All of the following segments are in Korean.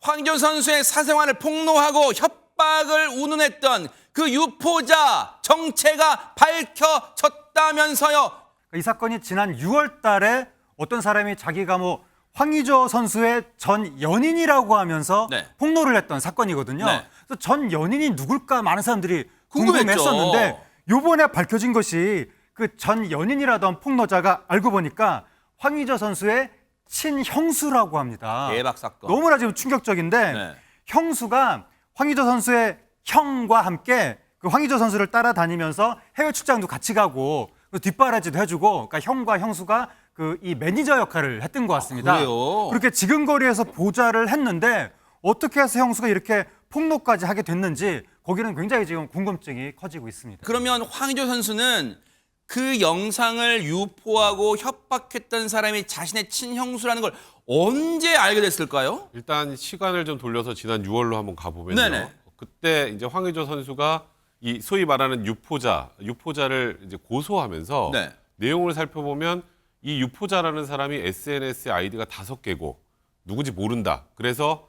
황희조 선수의 사생활을 폭로하고 협박을 운운했던 그 유포자 정체가 밝혀졌다면서요. 이 사건이 지난 6월 달에 어떤 사람이 자기가 황희조 선수의 전 연인이라고 하면서 네. 폭로를 했던 사건이거든요. 네. 그래서 전 연인이 누굴까 많은 사람들이 궁금했죠. 궁금했었는데 요번에 밝혀진 것이 그 전 연인이라던 폭로자가 알고 보니까 황희조 선수의 친형수라고 합니다. 대박 사건. 너무나 지금 충격적인데 네. 형수가 황희조 선수의 형과 함께 그 황희조 선수를 따라다니면서 해외 출장도 같이 가고 뒷바라지도 해주고, 그러니까 형과 형수가 이 매니저 역할을 했던 것 같습니다. 그래요? 그렇게 지근거리에서 보좌를 했는데 어떻게 해서 형수가 이렇게 폭로까지 하게 됐는지 거기는 굉장히 지금 궁금증이 커지고 있습니다. 그러면 황희조 선수는 그 영상을 유포하고 협박했던 사람이 자신의 친형수라는 걸 언제 알게 됐을까요? 일단 시간을 좀 돌려서 지난 6월로 한번 가보면요. 네네. 그때 이제 황희조 선수가 이 소위 말하는 유포자를 이제 고소하면서 네. 내용을 살펴보면 이 유포자라는 사람이 SNS에 아이디가 5개고 누군지 모른다. 그래서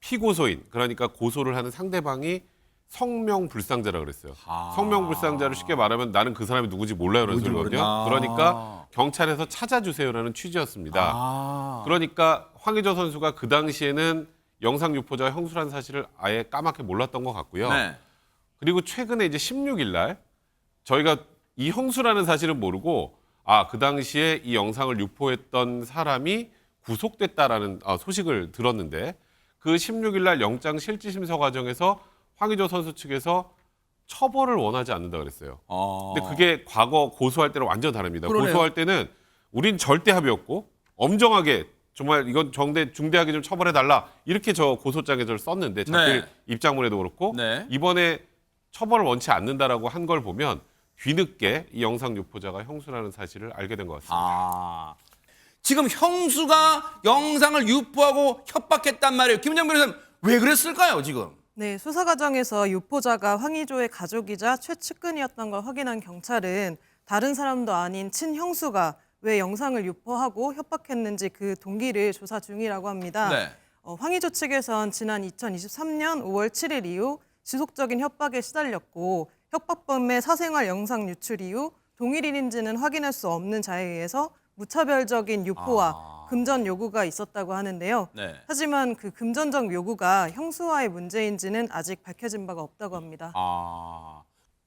피고소인, 그러니까 고소를 하는 상대방이 성명불상자라 그랬어요. 성명불상자를 쉽게 말하면 나는 그 사람이 누군지 몰라요 라는 소리거든요. 그러니까 경찰에서 찾아주세요라는 취지였습니다. 그러니까 황희조 선수가 그 당시에는 영상 유포자가 형수라는 사실을 아예 까맣게 몰랐던 것 같고요. 네. 그리고 최근에 이제 16일 날 저희가 이 형수라는 사실은 모르고 그 당시에 이 영상을 유포했던 사람이 구속됐다라는 소식을 들었는데, 그 16일 날 영장 실질심사 과정에서 황희조 선수 측에서 처벌을 원하지 않는다 그랬어요. 근데 그게 과거 고소할 때랑 완전 다릅니다. 그러네요. 고소할 때는 우린 절대 합의였고 엄정하게 정말 이건 중대하게 좀 처벌해달라 이렇게 저 고소장에 저를 썼는데 자필 네. 입장문에도 그렇고 네. 이번에 처벌을 원치 않는다라고 한 걸 보면 뒤늦게 이 영상 유포자가 형수라는 사실을 알게 된 것 같습니다. 지금 형수가 영상을 유포하고 협박했단 말이에요. 김은정 변호사님, 왜 그랬을까요, 지금? 네, 수사 과정에서 유포자가 황희조의 가족이자 최측근이었던 걸 확인한 경찰은 다른 사람도 아닌 친형수가 왜 영상을 유포하고 협박했는지 그 동기를 조사 중이라고 합니다. 네. 황희조 측에선 지난 2023년 5월 7일 이후 지속적인 협박에 시달렸고, 협박범의 사생활 영상 유출 이후 동일인인지는 확인할 수 없는 자에 의해서 무차별적인 유포와 금전 요구가 있었다고 하는데요. 네. 하지만 그 금전적 요구가 형수와의 문제인지는 아직 밝혀진 바가 없다고 합니다.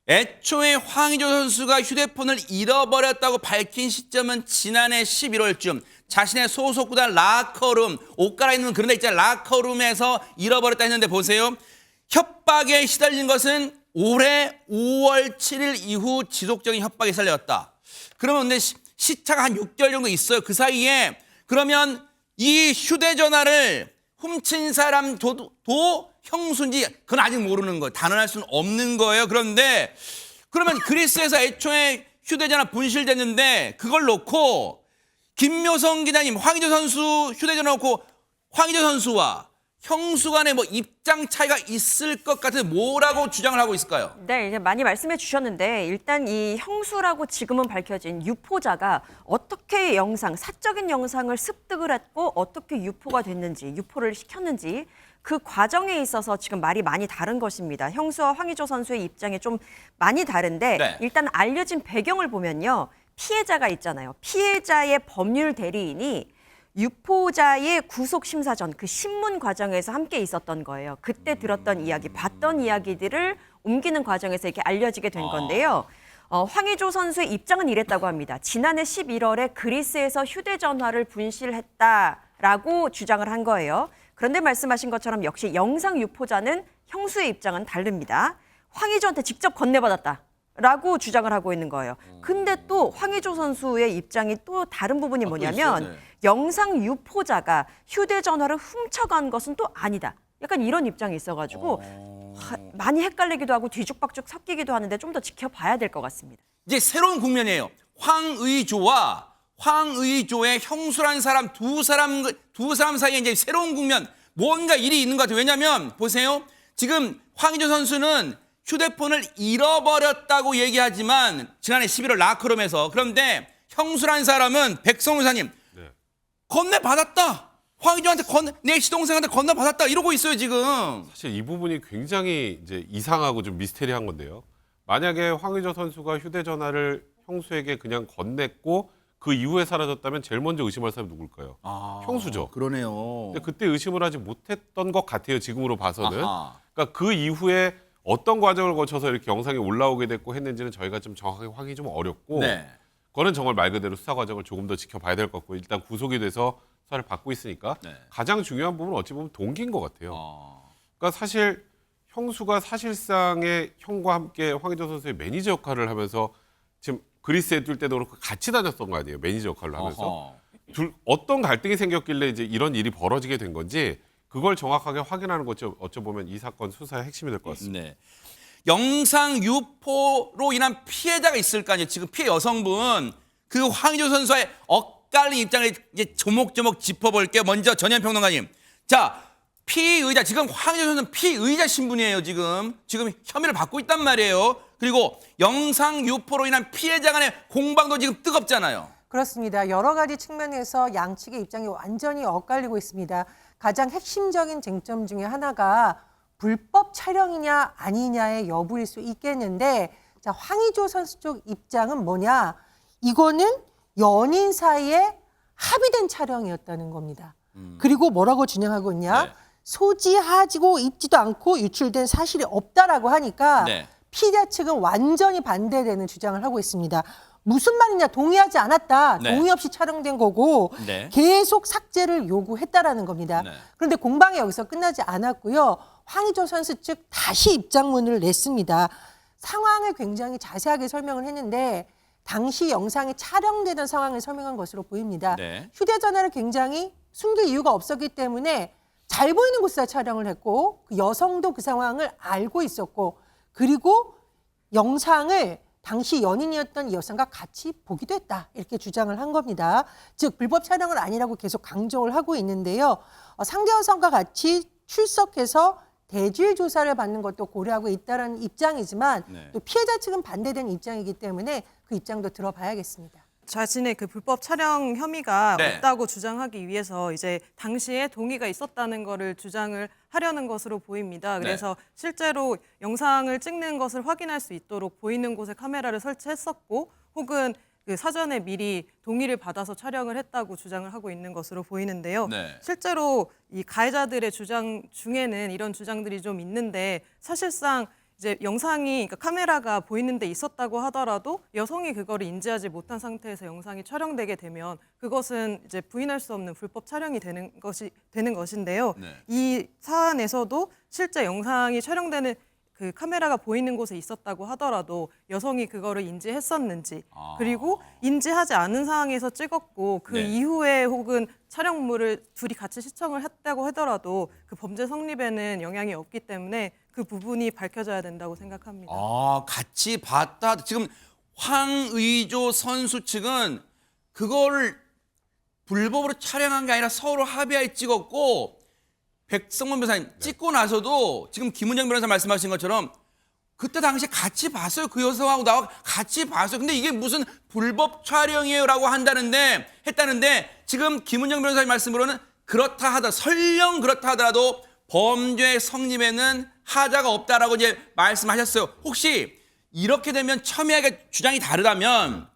애초에 황희조 선수가 휴대폰을 잃어버렸다고 밝힌 시점은 지난해 11월쯤 자신의 소속 구단 라커룸, 옷 갈아입는 그런 데 있잖아요. 라커룸에서 잃어버렸다 했는데 보세요. 협박에 시달린 것은 올해 5월 7일 이후 지속적인 협박에 시달렸다. 그러면 근데 시차가 한 6개월 정도 있어요. 그 사이에 그러면 이 휴대전화를 훔친 사람도 형수인지 그건 아직 모르는 거예요. 단언할 수는 없는 거예요. 그런데 그러면 그리스에서 애초에 휴대전화 분실됐는데 그걸 놓고 김묘성 기자님, 황희조 선수 휴대전화 놓고 황희조 선수와 형수 간에 입장 차이가 있을 것 같은데 뭐라고 주장을 하고 있을까요? 네, 이제 많이 말씀해 주셨는데 일단 이 형수라고 지금은 밝혀진 유포자가 어떻게 사적인 영상을 습득을 했고 어떻게 유포가 됐는지, 유포를 시켰는지 그 과정에 있어서 지금 말이 많이 다른 것입니다. 형수와 황희조 선수의 입장이 좀 많이 다른데 네. 일단 알려진 배경을 보면요. 피해자가 있잖아요. 피해자의 법률 대리인이 유포자의 구속 심사 전 그 신문 과정에서 함께 있었던 거예요. 그때 들었던 이야기, 봤던 이야기들을 옮기는 과정에서 이렇게 알려지게 된 건데요. 황희조 선수의 입장은 이랬다고 합니다. 지난해 11월에 그리스에서 휴대전화를 분실했다라고 주장을 한 거예요. 그런데 말씀하신 것처럼 역시 영상 유포자는 형수의 입장은 다릅니다. 황희조한테 직접 건네받았다라고 주장을 하고 있는 거예요. 근데 또 황희조 선수의 입장이 또 다른 부분이 뭐냐면 있어요? 네. 영상 유포자가 휴대전화를 훔쳐간 것은 또 아니다. 약간 이런 입장이 있어가지고 많이 헷갈리기도 하고 뒤죽박죽 섞이기도 하는데 좀 더 지켜봐야 될 것 같습니다. 이제 새로운 국면이에요. 황의조와 황의조의 형수란 사람 두 사람 사이에 이제 새로운 국면, 뭔가 일이 있는 것 같아요. 왜냐하면 보세요. 지금 황의조 선수는 휴대폰을 잃어버렸다고 얘기하지만 지난해 11월 라커룸에서, 그런데 형수란 사람은 백성우 사님 건네받았다. 황의조한테 내 시동생한테 건너받았다 이러고 있어요 지금. 사실 이 부분이 굉장히 이제 이상하고 좀 미스테리한 건데요. 만약에 황의조 선수가 휴대전화를 형수에게 그냥 건넸고 그 이후에 사라졌다면 제일 먼저 의심할 사람이 누굴까요? 형수죠. 그러네요. 근데 그때 의심을 하지 못했던 것 같아요. 지금으로 봐서는. 아하. 그러니까 그 이후에 어떤 과정을 거쳐서 이렇게 영상이 올라오게 됐고 했는지는 저희가 좀 정확하게 확인이 좀 어렵고 네. 그거는 정말 말 그대로 수사 과정을 조금 더 지켜봐야 될 것 같고 일단 구속이 돼서 수사를 받고 있으니까 네. 가장 중요한 부분은 어찌 보면 동기인 것 같아요. 어. 그러니까 사실 형수가 사실상의 형과 함께 황의조 선수의 매니저 역할을 하면서 지금 그리스에 뛸 때도 그렇고 같이 다녔던 거 아니에요. 매니저 역할을 하면서. 어허. 어떤 갈등이 생겼길래 이제 이런 일이 벌어지게 된 건지 그걸 정확하게 확인하는 것이 어쩌보면 이 사건 수사의 핵심이 될 것 같습니다. 네. 영상 유포로 인한 피해자가 있을 거 아니에요. 지금 피해 여성분 그 황의조 선수의 엇갈린 입장을 이제 조목조목 짚어볼게요. 먼저 전현 평론가님. 자, 피의자 지금 황의조 선수는 피의자 신분이에요. 지금 혐의를 받고 있단 말이에요. 그리고 영상 유포로 인한 피해자 간의 공방도 지금 뜨겁잖아요. 그렇습니다. 여러 가지 측면에서 양측의 입장이 완전히 엇갈리고 있습니다. 가장 핵심적인 쟁점 중에 하나가 불법 촬영이냐 아니냐의 여부일 수 있겠는데, 자, 황의조 선수 쪽 입장은 뭐냐? 이거는 연인 사이에 합의된 촬영이었다는 겁니다. 그리고 뭐라고 주장하고 있냐? 네. 소지하고 있지도 않고 유출된 사실이 없다라고 하니까 네. 피의자 측은 완전히 반대되는 주장을 하고 있습니다. 무슨 말이냐? 동의하지 않았다. 네. 동의 없이 촬영된 거고 네. 계속 삭제를 요구했다라는 겁니다. 네. 그런데 공방이 여기서 끝나지 않았고요. 황의조 선수 측 다시 입장문을 냈습니다. 상황을 굉장히 자세하게 설명을 했는데 당시 영상이 촬영되던 상황을 설명한 것으로 보입니다. 네. 휴대전화를 굉장히 숨길 이유가 없었기 때문에 잘 보이는 곳에서 촬영을 했고 그 여성도 그 상황을 알고 있었고 그리고 영상을 당시 연인이었던 이 여성과 같이 보기도 했다. 이렇게 주장을 한 겁니다. 즉 불법 촬영은 아니라고 계속 강조를 하고 있는데요. 상대 여성과 같이 출석해서 대질 조사를 받는 것도 고려하고 있다는 입장이지만 네. 또 피해자 측은 반대되는 입장이기 때문에 그 입장도 들어봐야겠습니다. 자신의 그 불법 촬영 혐의가 네. 없다고 주장하기 위해서 이제 당시에 동의가 있었다는 거를 주장을 하려는 것으로 보입니다. 그래서 실제로 영상을 찍는 것을 확인할 수 있도록 보이는 곳에 카메라를 설치했었고 혹은 그 사전에 미리 동의를 받아서 촬영을 했다고 주장을 하고 있는 것으로 보이는데요. 네. 실제로 이 가해자들의 주장 중에는 이런 주장들이 좀 있는데 사실상 이제 영상이 그러니까 카메라가 보이는 데 있었다고 하더라도 여성이 그거를 인지하지 못한 상태에서 영상이 촬영되게 되면 그것은 이제 부인할 수 없는 불법 촬영이 되는 것인데요. 네. 이 사안에서도 실제 영상이 촬영되는 그 카메라가 보이는 곳에 있었다고 하더라도 여성이 그거를 인지했었는지 그리고 인지하지 않은 상황에서 찍었고 그 네. 이후에 혹은 촬영물을 둘이 같이 시청을 했다고 하더라도 그 범죄 성립에는 영향이 없기 때문에 그 부분이 밝혀져야 된다고 생각합니다. 같이 봤다. 지금 황의조 선수 측은 그거를 불법으로 촬영한 게 아니라 서로 합의하에 찍었고 백성문 변호사님 찍고 나서도 지금 김은정 변호사 말씀하신 것처럼 그때 당시에 같이 봤어요. 그 여성하고 나와 같이 봤어요. 근데 이게 무슨 불법 촬영이에요라고 했다는데 지금 김은정 변호사님 말씀으로는 설령 그렇다 하더라도 범죄 성립에는 하자가 없다라고 이제 말씀하셨어요. 혹시 이렇게 되면 첨예하게 주장이 다르다면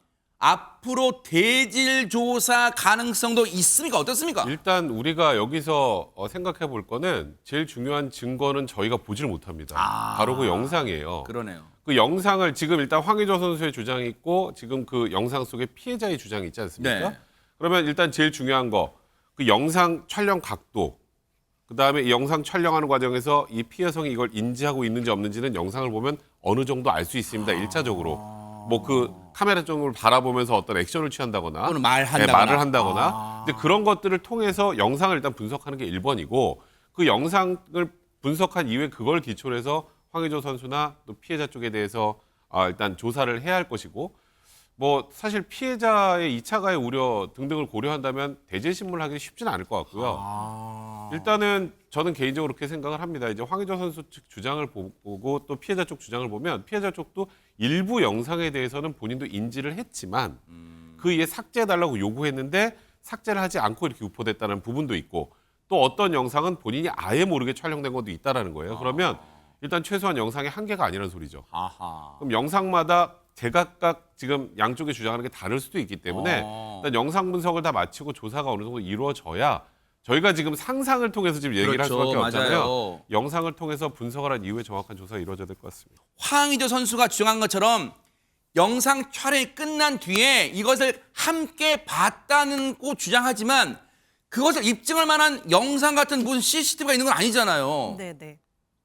앞으로 대질 조사 가능성도 있습니까? 어떻습니까? 일단 우리가 여기서 생각해 볼 거는 제일 중요한 증거는 저희가 보지를 못합니다. 바로 그 영상이에요. 그러네요. 그 영상을 지금 일단 황의조 선수의 주장이 있고 지금 그 영상 속에 피해자의 주장이 있지 않습니까? 네. 그러면 일단 제일 중요한 거 그 영상 촬영 각도 그다음에 이 영상 촬영하는 과정에서 이 피해 여성이 이걸 인지하고 있는지 없는지는 영상을 보면 어느 정도 알 수 있습니다. 일차적으로. 뭐 그 카메라 쪽을 바라보면서 어떤 액션을 취한다거나 또는 말한다거나. 말을 한다거나 이제 그런 것들을 통해서 영상을 일단 분석하는 게 1번이고 그 영상을 분석한 이후에 그걸 기초로 해서 황의조 선수나 또 피해자 쪽에 대해서 일단 조사를 해야 할 것이고 뭐 사실 피해자의 2차 가해 우려 등등을 고려한다면 대질 신문을 하기 쉽지는 않을 것 같고요. 일단은 저는 개인적으로 그렇게 생각을 합니다. 이제 황의조 선수 측 주장을 보고 또 피해자 쪽 주장을 보면 피해자 쪽도 일부 영상에 대해서는 본인도 인지를 했지만 그 이에 삭제해달라고 요구했는데 삭제를 하지 않고 이렇게 유포됐다는 부분도 있고 또 어떤 영상은 본인이 아예 모르게 촬영된 것도 있다라는 거예요. 그러면 일단 최소한 영상의 한계가 아니라는 소리죠. 아하. 그럼 영상마다 제각각 지금 양쪽에 주장하는 게 다를 수도 있기 때문에 일단 영상 분석을 다 마치고 조사가 어느 정도 이루어져야 저희가 지금 상상을 통해서 지금 얘기를 그렇죠. 할 수밖에 없잖아요. 맞아요. 영상을 통해서 분석을 한 이후에 정확한 조사가 이루어져야 될 것 같습니다. 황의조 선수가 주장한 것처럼 영상 촬영이 끝난 뒤에 이것을 함께 봤다는 고 주장하지만 그것을 입증할 만한 영상 같은 무슨 CCTV가 있는 건 아니잖아요. 네, 네.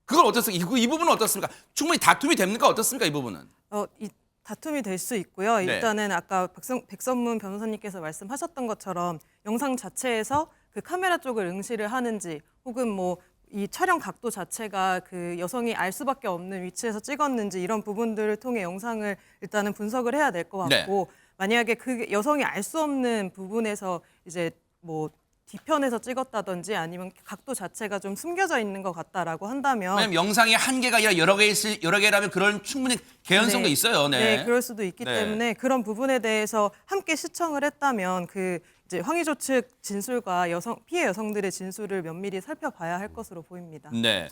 그걸 어떻습니까? 이 부분은 어떻습니까? 충분히 다툼이 됩니까? 어떻습니까? 이 부분은? 이 다툼이 될 수 있고요. 네. 일단은 아까 백선문 변호사님께서 말씀하셨던 것처럼 영상 자체에서 그 카메라 쪽을 응시를 하는지 혹은 뭐 이 촬영 각도 자체가 그 여성이 알 수밖에 없는 위치에서 찍었는지 이런 부분들을 통해 영상을 일단은 분석을 해야 될 것 같고 만약에 그 여성이 알 수 없는 부분에서 이제 뭐 뒤편에서 찍었다든지 아니면 각도 자체가 좀 숨겨져 있는 것 같다라고 한다면 왜냐면 영상이 한 개가 아니라 여러 개라면 그런 충분히 개연성도 네. 있어요. 네, 그럴 수도 있기 네. 때문에 그런 부분에 대해서 함께 시청을 했다면 그 이제 황의조 측 진술과 피해 여성들의 진술을 면밀히 살펴봐야 할 것으로 보입니다. 네.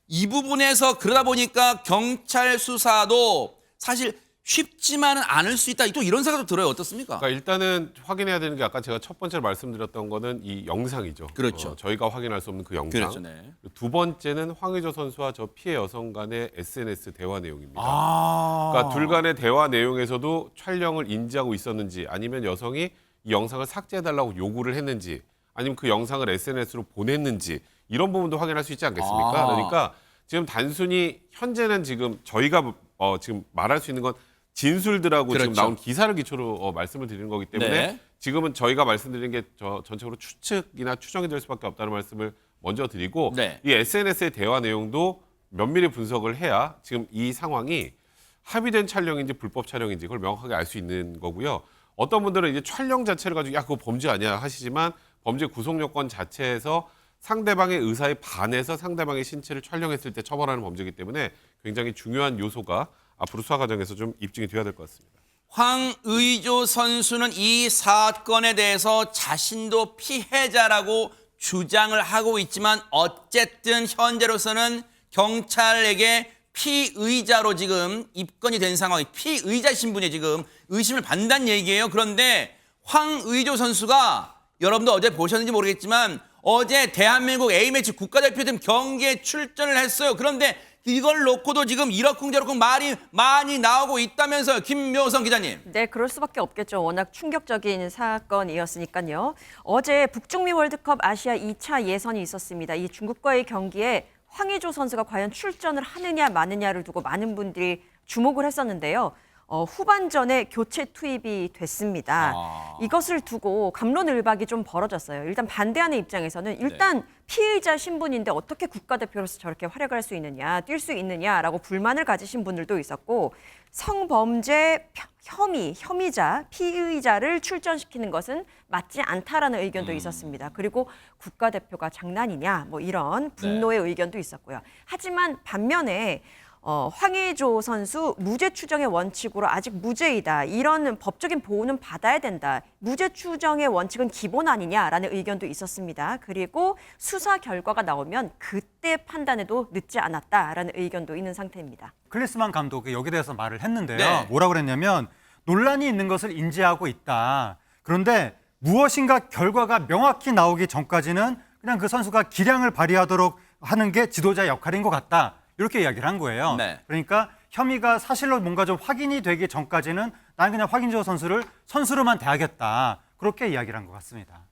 이 부분에서 그러다 보니까 경찰 수사도 사실 쉽지만은 않을 수 있다. 또 이런 생각도 들어요. 어떻습니까? 그러니까 일단은 확인해야 되는 게 아까 제가 첫 번째로 말씀드렸던 거는 이 영상이죠. 그렇죠. 저희가 확인할 수 없는 그 영상. 그렇죠. 네. 두 번째는 황의조 선수와 저 피해 여성 간의 SNS 대화 내용입니다. 아. 그러니까 둘 간의 대화 내용에서도 촬영을 인지하고 있었는지 아니면 여성이 이 영상을 삭제해달라고 요구를 했는지 아니면 그 영상을 SNS로 보냈는지 이런 부분도 확인할 수 있지 않겠습니까? 아. 그러니까 지금 단순히 현재는 지금 저희가 지금 말할 수 있는 건 진술들하고 그렇죠. 지금 나온 기사를 기초로 말씀을 드리는 거기 때문에 네. 지금은 저희가 말씀드리는 게 전체적으로 추측이나 추정이 될 수밖에 없다는 말씀을 먼저 드리고 네. 이 SNS의 대화 내용도 면밀히 분석을 해야 지금 이 상황이 합의된 촬영인지 불법 촬영인지 그걸 명확하게 알 수 있는 거고요. 어떤 분들은 이제 촬영 자체를 가지고 야 그거 범죄 아니야 하시지만 범죄 구속 요건 자체에서 상대방의 의사에 반해서 상대방의 신체를 촬영했을 때 처벌하는 범죄이기 때문에 굉장히 중요한 요소가 앞으로 수사 과정에서 좀 입증이 돼야 될 것 같습니다. 황의조 선수는 이 사건에 대해서 자신도 피해자라고 주장을 하고 있지만 어쨌든 현재로서는 경찰에게 피의자로 지금 입건이 된 상황이 피의자 신분에 지금 의심을 받는다는 얘기예요. 그런데 황의조 선수가 여러분도 어제 보셨는지 모르겠지만 어제 대한민국 A매치 국가대표팀 경기에 출전을 했어요. 그런데 이걸 놓고도 지금 이러쿵저러쿵 말이 많이 나오고 있다면서요. 김묘성 기자님. 네, 그럴 수밖에 없겠죠. 워낙 충격적인 사건이었으니까요. 어제 북중미 월드컵 아시아 2차 예선이 있었습니다. 이 중국과의 경기에 황의조 선수가 과연 출전을 하느냐 마느냐를 두고 많은 분들이 주목을 했었는데요. 후반전에 교체 투입이 됐습니다. 이것을 두고 갑론을박이 좀 벌어졌어요. 일단 반대하는 입장에서는 일단 피의자 신분인데 어떻게 국가대표로서 저렇게 활약을 할 수 있느냐, 뛸 수 있느냐라고 불만을 가지신 분들도 있었고 성범죄 혐의자, 피의자를 출전시키는 것은 맞지 않다라는 의견도 있었습니다. 그리고 국가대표가 장난이냐 뭐 이런 분노의 의견도 있었고요. 하지만 반면에 황의조 선수 무죄 추정의 원칙으로 아직 무죄이다. 이런 법적인 보호는 받아야 된다. 무죄 추정의 원칙은 기본 아니냐라는 의견도 있었습니다. 그리고 수사 결과가 나오면 그때 판단해도 늦지 않았다라는 의견도 있는 상태입니다. 클리스만 감독이 여기에 대해서 말을 했는데요. 네. 뭐라고 그랬냐면 논란이 있는 것을 인지하고 있다. 그런데 무엇인가 결과가 명확히 나오기 전까지는 그냥 그 선수가 기량을 발휘하도록 하는 게 지도자 역할인 것 같다. 이렇게 이야기를 한 거예요. 네. 그러니까 혐의가 사실로 뭔가 좀 확인이 되기 전까지는 나는 그냥 황의조 선수를 선수로만 대하겠다. 그렇게 이야기를 한 것 같습니다.